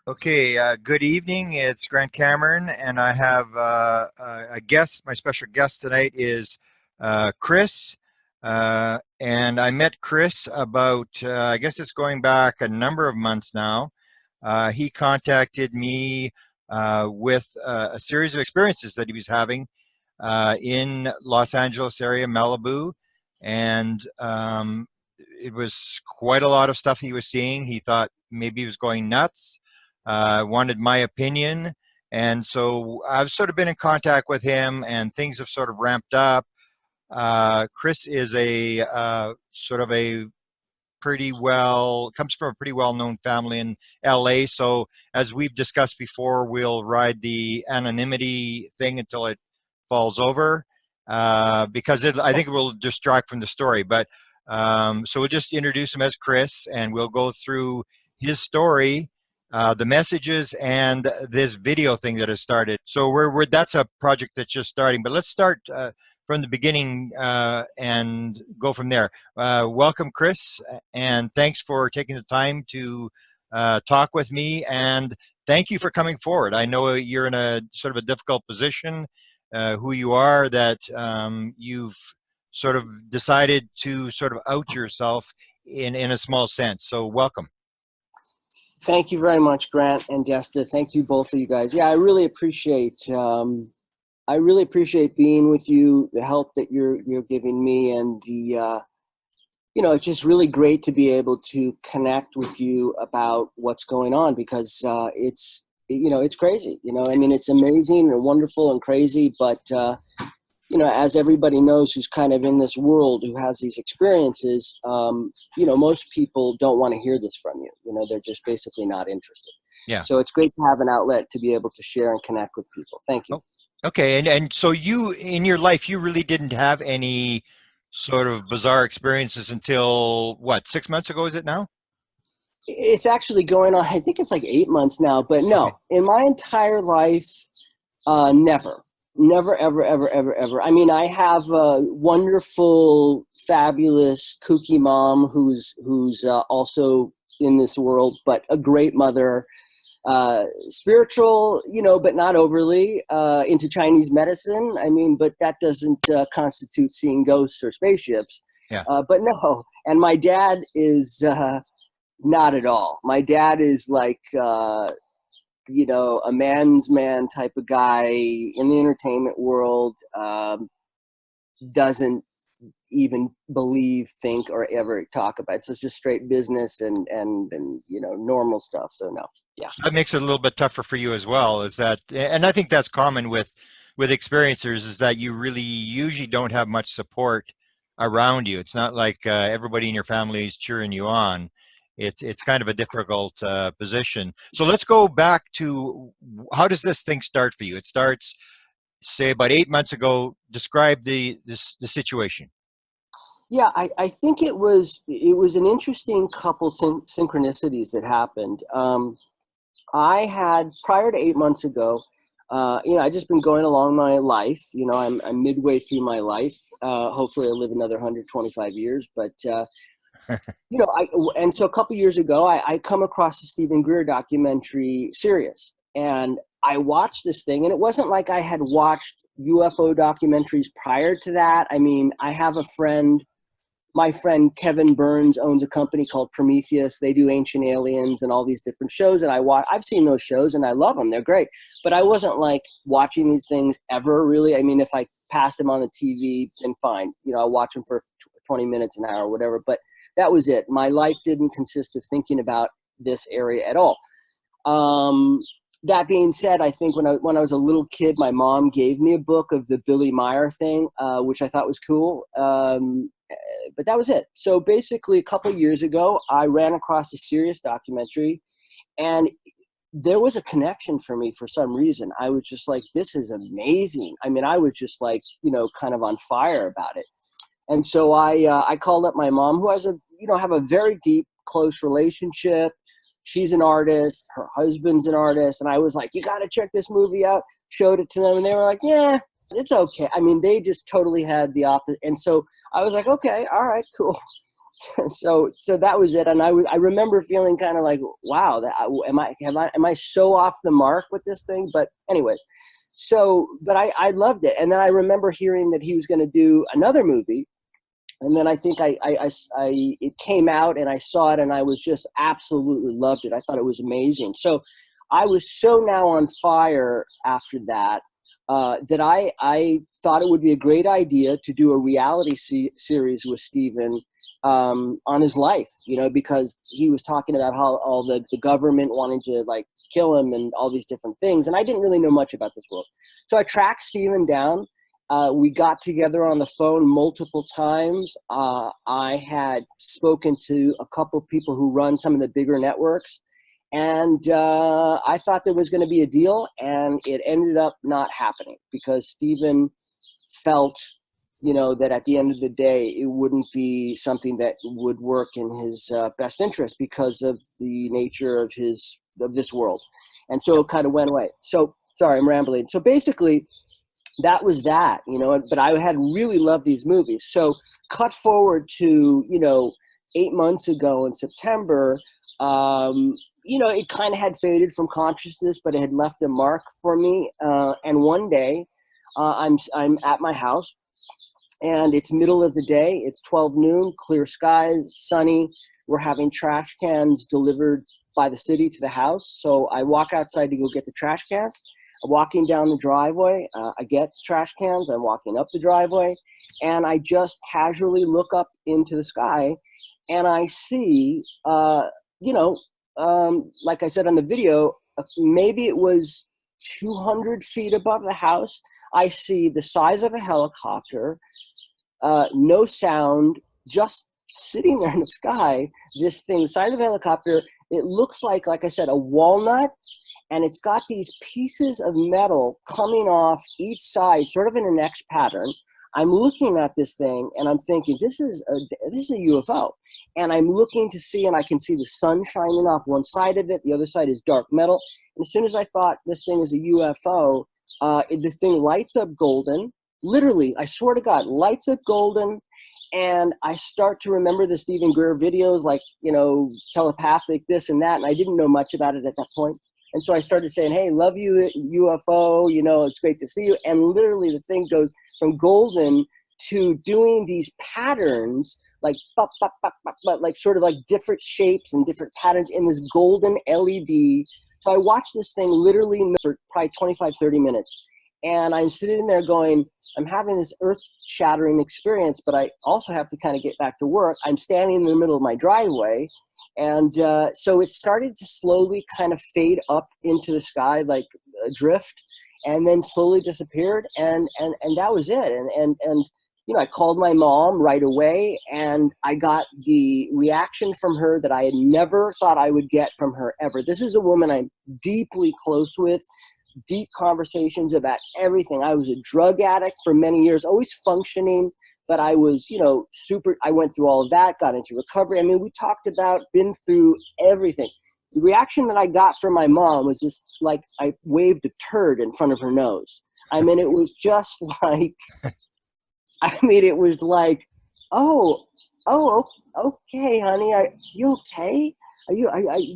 Okay, good evening. It's Grant Cameron, and I have a guest. My special guest tonight is Chris. And I met Chris about, I guess it's going back a number of months now. He contacted me with a series of experiences that he was having in Los Angeles area, Malibu. And it was quite a lot of stuff he was seeing. He thought maybe he was going nuts. Wanted my opinion, and so I've sort of been in contact with him, and things have sort of ramped up. Chris is a sort of a comes from a pretty well-known family in LA. So as we've discussed before, we'll ride the anonymity thing until it falls over, because I think it will distract from the story. But so we'll just introduce him as Chris, and we'll go through his story, the messages, and this video thing that has started. So that's a project that's just starting. But let's start from the beginning and go from there. Welcome, Chris, and thanks for taking the time to talk with me. And thank you for coming forward. I know you're in a sort of a difficult position, who you are, that you've sort of decided to sort of out yourself in a small sense. So welcome. Thank you very much, Grant and Desta. Thank you, both of you guys. Yeah, I really appreciate being with you, the help that you're giving me, and the it's just really great to be able to connect with you about what's going on, because it's crazy. I mean, it's amazing and wonderful and crazy, but as everybody knows who's kind of in this world, who has these experiences, most people don't want to hear this from you. They're just basically not interested. Yeah. So it's great to have an outlet to be able to share and connect with people. Thank you. Oh, okay. And so you, in your life, you really didn't have any sort of bizarre experiences until, what, 6 months ago, is it now? It's actually going on, I think it's like 8 months now, but no, okay. In my entire life, never. Never, ever, ever, ever, ever. I mean, I have a wonderful, fabulous, kooky mom who's also in this world, but a great mother, spiritual, but not overly, into Chinese medicine. I mean, but that doesn't constitute seeing ghosts or spaceships. Yeah. But no, and my dad is not at all. My dad is like, a man's man type of guy in the entertainment world, doesn't even believe, think, or ever talk about it. So it's just straight business and normal stuff. So no, yeah. That makes it a little bit tougher for you as well, is that, and I think that's common with experiencers, is that you really usually don't have much support around you. It's not like everybody in your family is cheering you on. It's kind of a difficult position. So let's go back to, how does this thing start for you? It starts, say, about 8 months ago. Describe the situation. Yeah, I think it was an interesting couple synchronicities that happened. I had, prior to 8 months ago, I just been going along my life. I'm midway through my life. Hopefully I live another 125 years, but and so a couple years ago, I come across the Stephen Greer documentary, Sirius, and I watched this thing, and it wasn't like I had watched UFO documentaries prior to that. I mean, I have a friend, my friend Kevin Burns owns a company called Prometheus. They do Ancient Aliens and all these different shows, and I've seen those shows, and I love them. They're great, but I wasn't like watching these things ever, really. I mean, if I passed them on the TV, then fine. I'll watch them for 20 minutes, an hour, whatever, but that was it. My life didn't consist of thinking about this area at all. That being said, I think when I was a little kid, my mom gave me a book of the Billy Meyer thing, which I thought was cool. But that was it. So basically, a couple of years ago, I ran across a Sirius documentary, and there was a connection for me for some reason. I was just like, this is amazing. I mean, I was just like, kind of on fire about it. And so I called up my mom, who has have a very deep, close relationship. She's an artist. Her husband's an artist. And I was like, you got to check this movie out. Showed it to them. And they were like, yeah, it's okay. I mean, they just totally had the opposite. And so I was like, okay, all right, cool. So that was it. And I remember feeling kind of like, wow, am I so off the mark with this thing? But anyways, but I loved it. And then I remember hearing that he was going to do another movie. And then I think it came out and I saw it and I was just absolutely loved it. I thought it was amazing. So I was so now on fire after that, that I thought it would be a great idea to do a reality series with Stephen on his life, because he was talking about how all the government wanting to like kill him and all these different things. And I didn't really know much about this world. So I tracked Stephen down. We got together on the phone multiple times. I had spoken to a couple people who run some of the bigger networks. And I thought there was going to be a deal, and it ended up not happening because Stephen felt, that at the end of the day, it wouldn't be something that would work in his best interest because of the nature of this world. And so it kind of went away. So, sorry, I'm rambling. So basically, that was that, but I had really loved these movies. So cut forward to, 8 months ago in September, it kind of had faded from consciousness, but it had left a mark for me. And one day I'm at my house and it's middle of the day. It's 12 noon, clear skies, sunny. We're having trash cans delivered by the city to the house. So I walk outside to go get the trash cans. I'm walking down the driveway. I get trash cans. I'm walking up the driveway, and I just casually look up into the sky, and I see, like I said on the video, maybe it was 200 feet above the house. I see the size of a helicopter, no sound, just sitting there in the sky. This thing, the size of a helicopter, it looks like I said, a walnut. And it's got these pieces of metal coming off each side, sort of in an X pattern. I'm looking at this thing and I'm thinking, this is a UFO. And I'm looking to see, and I can see the sun shining off one side of it. The other side is dark metal. And as soon as I thought this thing is a UFO, the thing lights up golden. Literally, I swear to God, lights up golden. And I start to remember the Stephen Greer videos, like, telepathic, this and that. And I didn't know much about it at that point. And so I started saying, hey, love you, UFO, it's great to see you. And literally the thing goes from golden to doing these patterns, like, like sort of like different shapes and different patterns in this golden LED. So I watched this thing literally for probably 25, 30 minutes. And I'm sitting there going, I'm having this earth-shattering experience, but I also have to kind of get back to work. I'm standing in the middle of my driveway. And so it started to slowly kind of fade up into the sky like a drift, and then slowly disappeared. And that was it. And I called my mom right away, and I got the reaction from her that I had never thought I would get from her ever. This is a woman I'm deeply close with. Deep conversations about everything. I was a drug addict for many years, always functioning, but I was, I went through all of that, got into recovery. I mean, we talked about, been through everything. The reaction that I got from my mom was just like I waved a turd in front of her nose. I mean, it was just like, it was like, oh, okay, honey, are you okay?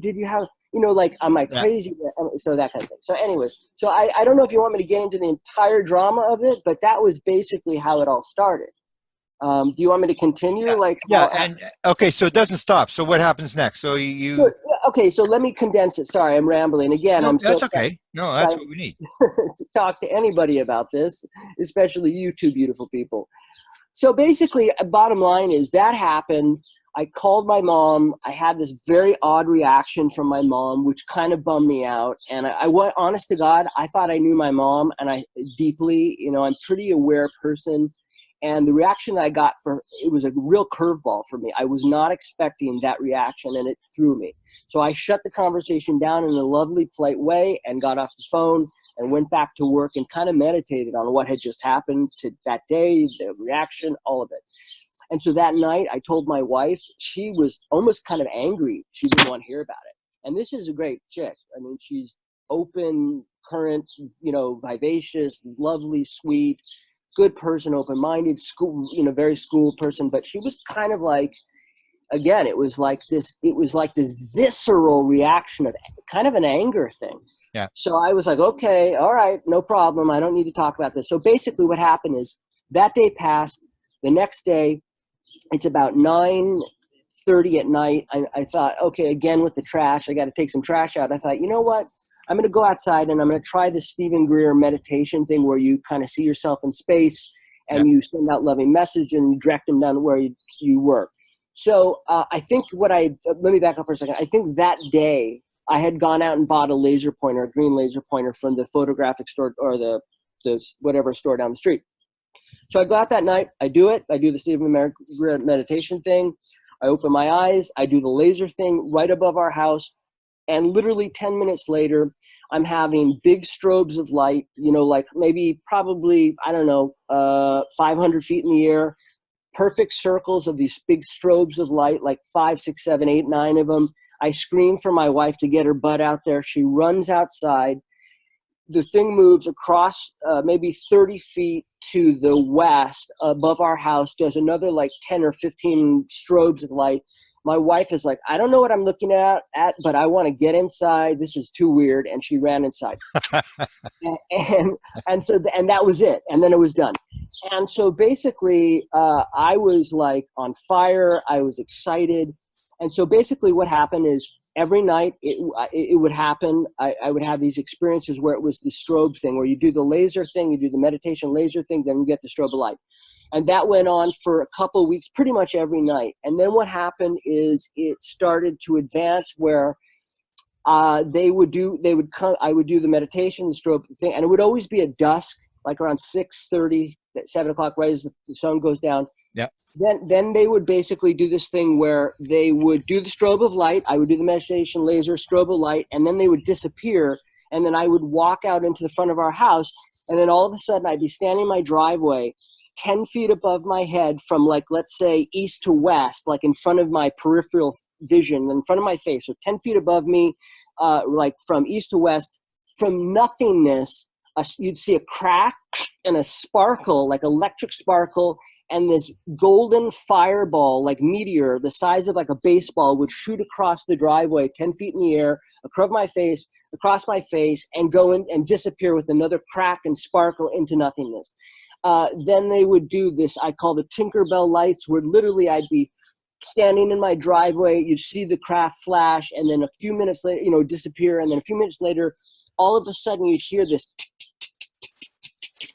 Did you have, like, am I crazy? So that kind of thing. So anyways, so I don't know if you want me to get into the entire drama of it, but that was basically how it all started. Do you want me to continue? Okay, so it doesn't stop. So what happens next? So okay, so let me condense it. Sorry, I'm rambling again. No, I'm that's okay. No, that's what we need to talk to anybody about this, especially you two beautiful people. So basically, bottom line is that happened. I called my mom. I had this very odd reaction from my mom, which kind of bummed me out. And I went, honest to God, I thought I knew my mom, and I deeply, I'm a pretty aware person. And the reaction I got it was a real curveball for me. I was not expecting that reaction, and it threw me. So I shut the conversation down in a lovely, polite way and got off the phone and went back to work and kind of meditated on what had just happened to that day, the reaction, all of it. And so that night I told my wife. She was almost kind of angry. She didn't want to hear about it. And this is a great chick. I mean, she's open, current, vivacious, lovely, sweet, good person, open-minded, school, very school person. But she was kind of like, again, it was like this visceral reaction of kind of an anger thing. Yeah. So I was like, okay, all right, no problem. I don't need to talk about this. So basically what happened is that day passed. The next day, it's about 9:30 at night. I thought, okay, again with the trash, I got to take some trash out. I thought, you know what? I'm going to go outside and I'm going to try the Stephen Greer meditation thing where you kind of see yourself in space and you send out loving message and you direct them down to where you work. So I think let me back up for a second. I think that day I had gone out and bought a laser pointer, a green laser pointer from the photographic store or the whatever store down the street. So I go out that night, I do it. I do the Stephen Greer meditation thing. I open my eyes. I do the laser thing right above our house. And literally 10 minutes later, I'm having big strobes of light, like probably, I don't know, 500 feet in the air, perfect circles of these big strobes of light, like 5, 6, 7, 8, 9 of them. I scream for my wife to get her butt out there. She runs outside. The thing moves across maybe 30 feet to the west above our house, does another like 10 or 15 strobes of light. My wife is like, I don't know what I'm looking at, but I want to get inside. This is too weird. And she ran inside. and that was it. And then it was done. And so basically, I was like on fire. I was excited. And so basically what happened is every night it would happen. I would have these experiences where it was the strobe thing, where you do the laser thing, you do the meditation laser thing, then you get the strobe of light. And that went on for a couple of weeks, pretty much every night. And then what happened is it started to advance where I would do the meditation, the strobe thing, and it would always be at dusk, like around 6:30, 7 o'clock, right as the sun goes down. Yeah. Then they would basically do this thing where they would do the strobe of light. I would do the meditation laser, strobe of light, and then they would disappear. And then I would walk out into the front of our house, and then all of a sudden I'd be standing in my driveway 10 feet above my head from, like, let's say east to west, like in front of my peripheral vision, in front of my face. So 10 feet above me, like from east to west, from nothingness, you'd see a crack and a sparkle, like electric sparkle, and this golden fireball, like meteor, the size of like a baseball, would shoot across the driveway 10 feet in the air, across my face, and go in and disappear with another crack and sparkle into nothingness. Then they would do this, I call the Tinkerbell lights, where literally I'd be standing in my driveway, you'd see the craft flash, and then a few minutes later, disappear, and then a few minutes later, all of a sudden you'd hear this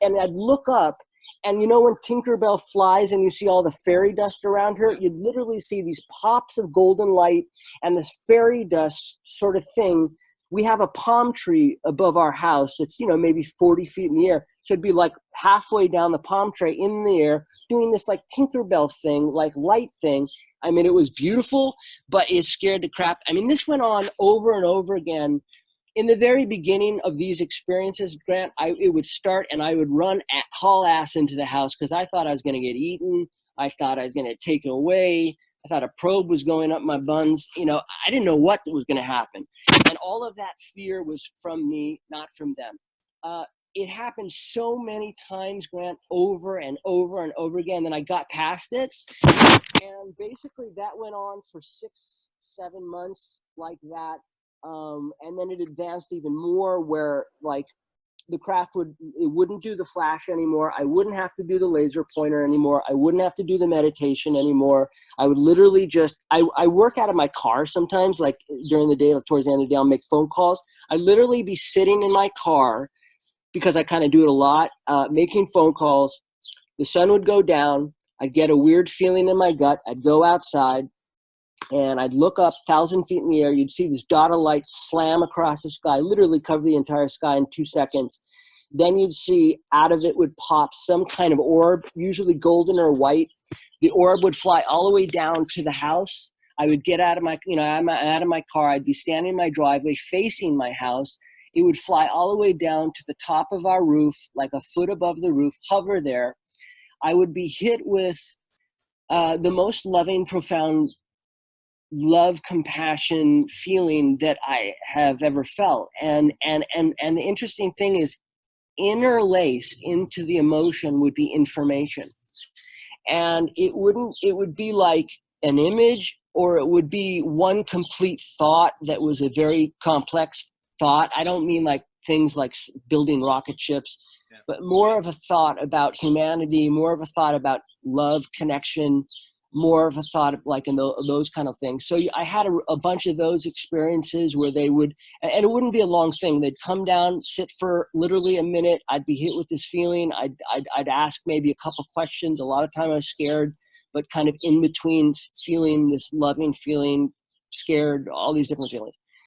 and I'd look up, and when Tinkerbell flies and you see all the fairy dust around her, you'd literally see these pops of golden light and this fairy dust sort of thing. We have a palm tree above our house that's, maybe 40 feet in the air. So it'd be like halfway down the palm tree in the air doing this like Tinkerbell thing, like light thing. I mean, it was beautiful, but it scared the crap. I mean, this went on over and over again. In the very beginning of these experiences, Grant, it would start and I would run haul ass into the house because I thought I was going to get eaten. I thought I was going to get taken away. I thought a probe was going up my buns. I didn't know what was going to happen. And all of that fear was from me, not from them. It happened so many times, Grant, over and over and over again. Then I got past it. And basically that went on for 6, 7 months like that. And then it advanced even more where like the craft wouldn't do the flash anymore. I wouldn't have to do the laser pointer anymore. I wouldn't have to do the meditation anymore. I would literally I work out of my car sometimes, like during the day, like towards the end of the day, I'll make phone calls. I'd literally be sitting in my car because I kind of do it a lot, making phone calls. The sun would go down. I'd get a weird feeling in my gut. I'd go outside. And I'd look up 1,000 feet in the air. You'd see this dot of light slam across the sky, literally cover the entire sky in 2 seconds. Then you'd see out of it would pop some kind of orb, usually golden or white. The orb would fly all the way down to the house. I would get out of my, out of my car. I'd be standing in my driveway facing my house. It would fly all the way down to the top of our roof, like a foot above the roof, hover there. I would be hit with the most loving, profound love, compassion feeling that I have ever felt. And the interesting thing is, interlaced into the emotion would be information. And it would be like an image or it would be one complete thought that was a very complex thought. I don't mean like things like building rocket ships, but more of a thought about humanity, more of a thought about love, connection, more of a thought of like in those kind of things. So I had a bunch of those experiences where they would, and it wouldn't be a long thing. They'd come down, sit for literally a minute. I'd be hit with this feeling. I'd ask maybe a couple questions. A lot of time I was scared, but kind of in between feeling this loving feeling, scared, all these different feelings.